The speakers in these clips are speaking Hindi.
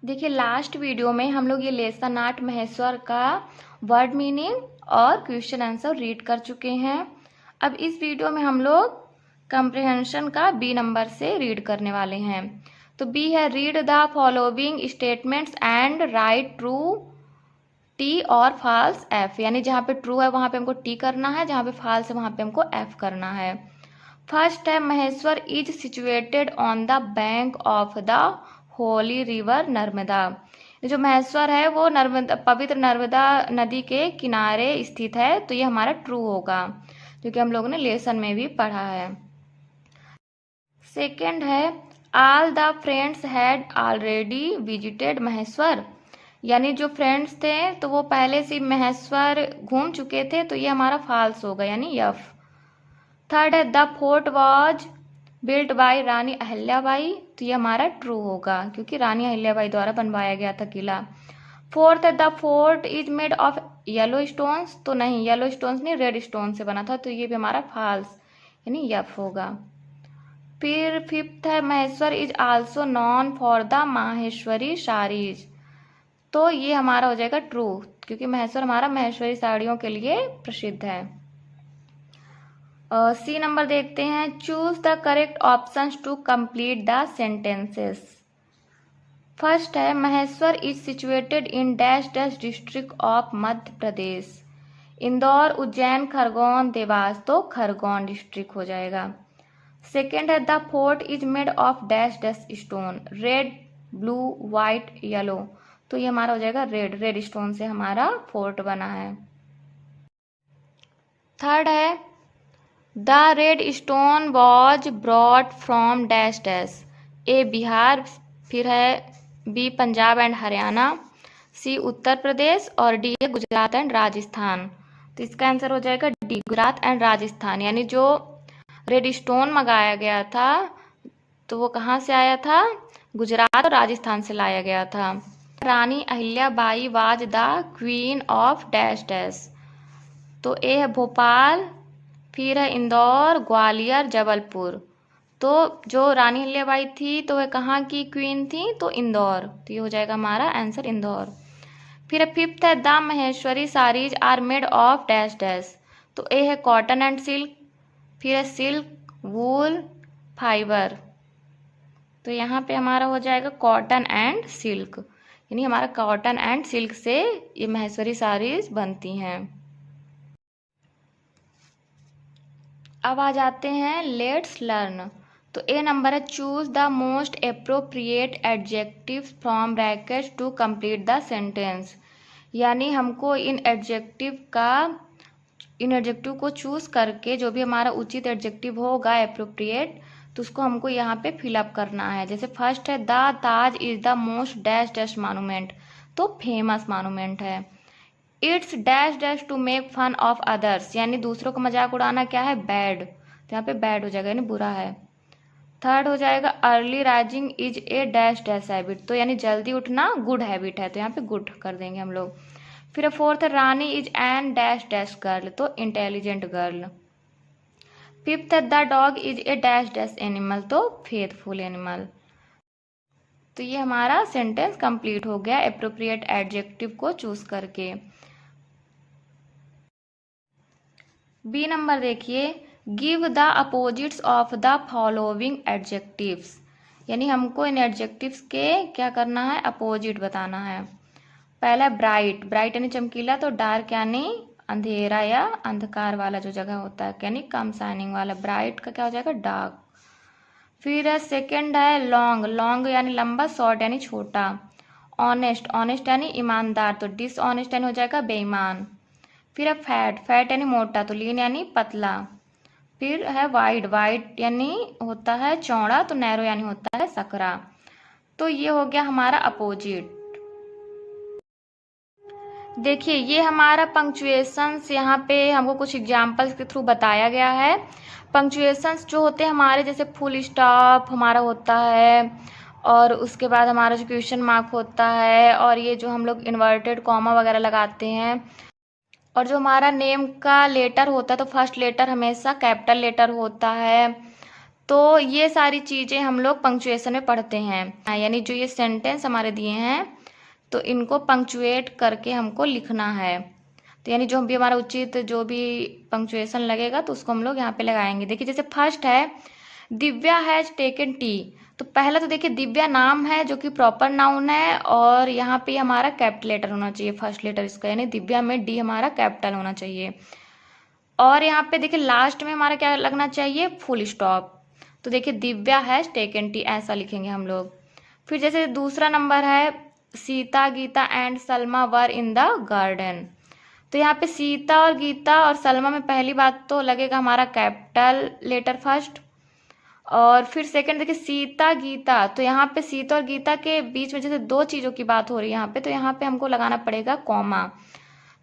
देखिए लास्ट वीडियो में हम लोग ये लेसन 8 महेश्वर का वर्ड मीनिंग और क्वेश्चन आंसर रीड कर चुके हैं। अब इस वीडियो में हम लोग कंप्रिहेंशन का बी नंबर से रीड करने वाले हैं। तो बी है read the following statements and right true T और फॉल्स एफ, यानी जहाँ पे ट्रू है वहाँ पे हमको टी करना है, जहाँ पे फॉल्स है वहाँ पे हमको एफ करना है। फर्स्ट है Maheshwar is situated on the bank of the Holi river Narmada. जो महेश्वर है वो नर्मदा पवित्र नर्मदा नदी के किनारे स्थित है, तो ये हमारा ट्रू होगा, जो कि हम लोगों ने लेसन में भी पढ़ा है। सेकेंड है all the friends had already visited Maheshwar, यानी जो फ्रेंड्स थे तो वो पहले से महेश्वर घूम चुके थे, तो ये हमारा फॉल्स होगा यानी यफ। थर्ड है the fort was built by Rani Ahilyabai, तो ये हमारा ट्रू होगा क्योंकि रानी अहिल्याबाई द्वारा बनवाया गया था किला। फोर्थ है the fort is made of yellow stones, तो नहीं येलो स्टोन्स नहीं रेड स्टोन से बना था, तो ये भी हमारा फॉल्स यानी यफ होगा। फिर फिफ्थ है Maheshwar is also known for the Maheshwari saris, तो ये हमारा हो जाएगा ट्रू क्योंकि महेश्वर हमारा माहेश्वरी साड़ियों के लिए प्रसिद्ध है। सी नंबर देखते हैं choose the correct options to complete the sentences. First है Maheshwar is situated in dash dash district of Madhya Pradesh. Indore, Ujjain, Khargone, Dewas, तो खरगोन डिस्ट्रिक्ट हो जाएगा। सेकेंड है the fort is made of dash dash stone, red, blue, white, yellow, तो ये हमारा हो जाएगा रेड स्टोन से हमारा फोर्ट बना है। थर्ड है the red stone was brought from dash dash, A Bihar, फिर है B Punjab and Haryana, C Uttar Pradesh और डी है गुजरात एंड राजस्थान, तो इसका आंसर हो जाएगा डी गुजरात एंड राजस्थान, यानी जो रेड स्टोन मंगाया गया था तो वो कहाँ से आया था, गुजरात और राजस्थान से लाया गया था। Rani Ahilyabai was the queen of dash dash, तो ए है भोपाल, फिर है इंदौर, ग्वालियर, जबलपुर, तो जो रानी अहिल्याबाई थी तो वह कहाँ की क्वीन थी, तो इंदौर, तो ये हो जाएगा हमारा आंसर इंदौर। फिर फिफ्थ है the Maheshwari saris are made of dash dash, तो ए है कॉटन एंड सिल्क, फिर है सिल्क, वूल, फाइबर, तो यहाँ पे हमारा हो जाएगा कॉटन एंड सिल्क, यानी हमारा कॉटन एंड सिल्क से ये महेश्वरी साड़ीज बनती हैं। अब आ जाते हैं लेट्स लर्न। तो ए नंबर है choose the most appropriate adjective from brackets to complete the sentence, यानी हमको इन एडजेक्टिव को चूज करके जो भी हमारा उचित एडजेक्टिव होगा अप्रोप्रिएट, तो उसको हमको यहाँ पे फिलअप करना है। जैसे फर्स्ट है the Taj is the most dash dash monument, तो फेमस मॉन्यूमेंट है। It's dash dash to make fun of others, यानी दूसरों का मजाक उड़ाना क्या है, बैड, तो यहाँ पे बैड हो जाएगा यानी बुरा है। थर्ड हो जाएगा early rising is a dash dash habit, तो यानी जल्दी उठना गुड हैबिट है, तो यहाँ पे गुड कर देंगे हम लोग। फिर फोर्थ है Rani is an dash dash girl, तो इंटेलिजेंट गर्ल। फिफ्थ है the dog is a dash dash animal, तो फेथफुल एनिमल, तो ये हमारा सेंटेंस कंप्लीट हो गया एप्रोप्रिएट एडजेक्टिव को चूज करके। बी नंबर देखिए give the opposites of the following adjectives, यानी हमको इन एडजेक्टिव्स के क्या करना है, अपोजिट बताना है। पहला ब्राइट, ब्राइट यानी चमकीला, तो डार्क यानी अंधेरा या अंधकार वाला जो जगह होता है, यानी कम शाइनिंग वाला, ब्राइट का क्या हो जाएगा डार्क। फिर है सेकेंड है लॉन्ग, लॉन्ग यानी लंबा, शॉर्ट यानी छोटा। ऑनेस्ट, ऑनेस्ट यानी ईमानदार, तो डिसऑनेस्ट यानी हो जाएगा बेईमान। फिर है फैट, फैट यानी मोटा, तो लीन यानी पतला। फिर है वाइड, वाइड यानी होता है चौड़ा, तो नैरो यानी होता है सकरा, तो ये हो गया हमारा अपोजिट। देखिए ये हमारा पंक्चुएशंस यहाँ पे हमको कुछ एग्जाम्पल्स के थ्रू बताया गया है। पंक्चुएशंस जो होते हैं हमारे, जैसे फुल स्टॉप हमारा होता है, और उसके बाद हमारा जो क्वेश्चन मार्क होता है, और ये जो हम लोग इन्वर्टेड कॉमा वगैरह लगाते हैं, और जो हमारा नेम का लेटर होता है तो फर्स्ट लेटर हमेशा कैपिटल लेटर होता है। तो ये सारी चीज़ें हम लोग पंक्चुएशन में पढ़ते हैं, यानी जो ये सेंटेंस हमारे दिए हैं तो इनको पंक्चुएट करके हमको लिखना है। तो यानी जो भी हमारा उचित जो भी पंक्चुएशन लगेगा तो उसको हम लोग यहाँ पे लगाएंगे। देखिए जैसे फर्स्ट है दिव्या हैज टेकन टी, तो पहला तो देखिए दिव्या नाम है जो कि प्रॉपर नाउन है और यहाँ पे हमारा कैपिटल लेटर होना चाहिए फर्स्ट लेटर इसका, यानी दिव्या में डी हमारा कैपिटल होना चाहिए। और यहाँ पे देखिए लास्ट में हमारा क्या लगना चाहिए, फुल स्टॉप। तो देखिए दिव्या हैज टेकन टी ऐसा लिखेंगे हम लोग। फिर जैसे दूसरा नंबर है Sita Gita and Salma were in the garden, तो यहाँ पे सीता और गीता और सलमा में पहली बात तो लगेगा हमारा कैपिटल लेटर फर्स्ट। और फिर सेकंड देखिए सीता गीता, तो यहाँ पे सीता और गीता के बीच में जैसे दो चीज़ों की बात हो रही है यहाँ पे, तो यहाँ पे हमको लगाना पड़ेगा कॉमा।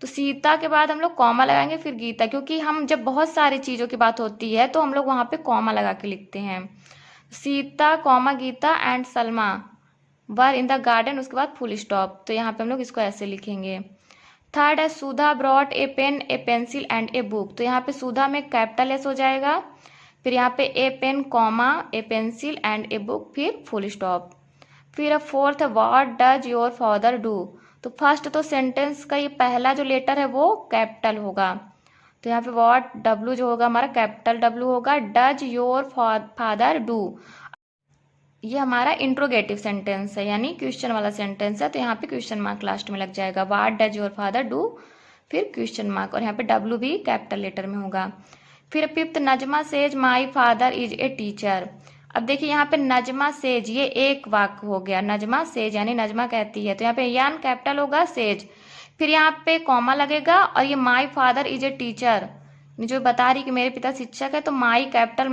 तो सीता के बाद हम लोग कॉमा लगाएंगे फिर गीता, क्योंकि हम जब बहुत सारी चीज़ों की बात होती है तो हम लोग वहाँ पे कॉमा लगा के लिखते हैं। Sita comma Gita and Salma were in the garden, उसके बाद फुल स्टॉप। तो यहाँ पे हम लोग इसको ऐसे लिखेंगे। थर्ड है Sudha brought a pen a pencil and a book, तो यहाँ पे सुधा में कैपिटल एस हो जाएगा, फिर यहाँ पे a pen comma a pencil and a book फिर फुल स्टॉप। फिर fourth what does your father do, तो फर्स्ट तो सेंटेंस का ये पहला जो लेटर है वो कैपिटल होगा, तो यहाँ पे व्हाट डब्लू जो होगा हमारा कैपिटल डब्लू होगा। डज योर फादर डू, ये हमारा इंट्रोगेटिव सेंटेंस है यानी क्वेश्चन वाला सेंटेंस है, तो यहाँ पे क्वेश्चन मार्क लास्ट में लग जाएगा। What does your father do फिर क्वेश्चन मार्क, और यहाँ पे डब्लू भी कैपिटल लेटर में होगा। फिर fifth Najma says my father is a teacher, अब देखिए यहाँ पे नजमा सेज ये एक वाक्य हो गया, नजमा सेज यानी नजमा कहती है, तो यहाँ पे यान कैपिटल होगा सेज, फिर यहाँ पे कॉमा लगेगा और ये my father is a teacher जो बता रही कि मेरे पिता शिक्षक है, तो माई कैपिटल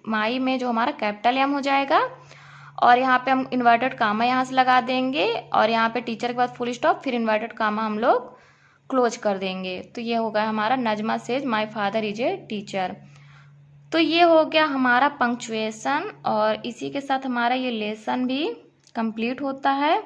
माई में जो हमारा कैपिटल एम हो जाएगा और यहाँ पे हम इन्वर्टेड कामा यहाँ से लगा देंगे और यहाँ पे टीचर के बाद फुल स्टॉप फिर इन्वर्टेड कामा हम लोग क्लोज कर देंगे। तो ये होगा हमारा Najma says my father is a teacher. तो ये हो गया हमारा पंक्चुएशन और इसी के साथ हमारा ये लेसन भी कंप्लीट होता है।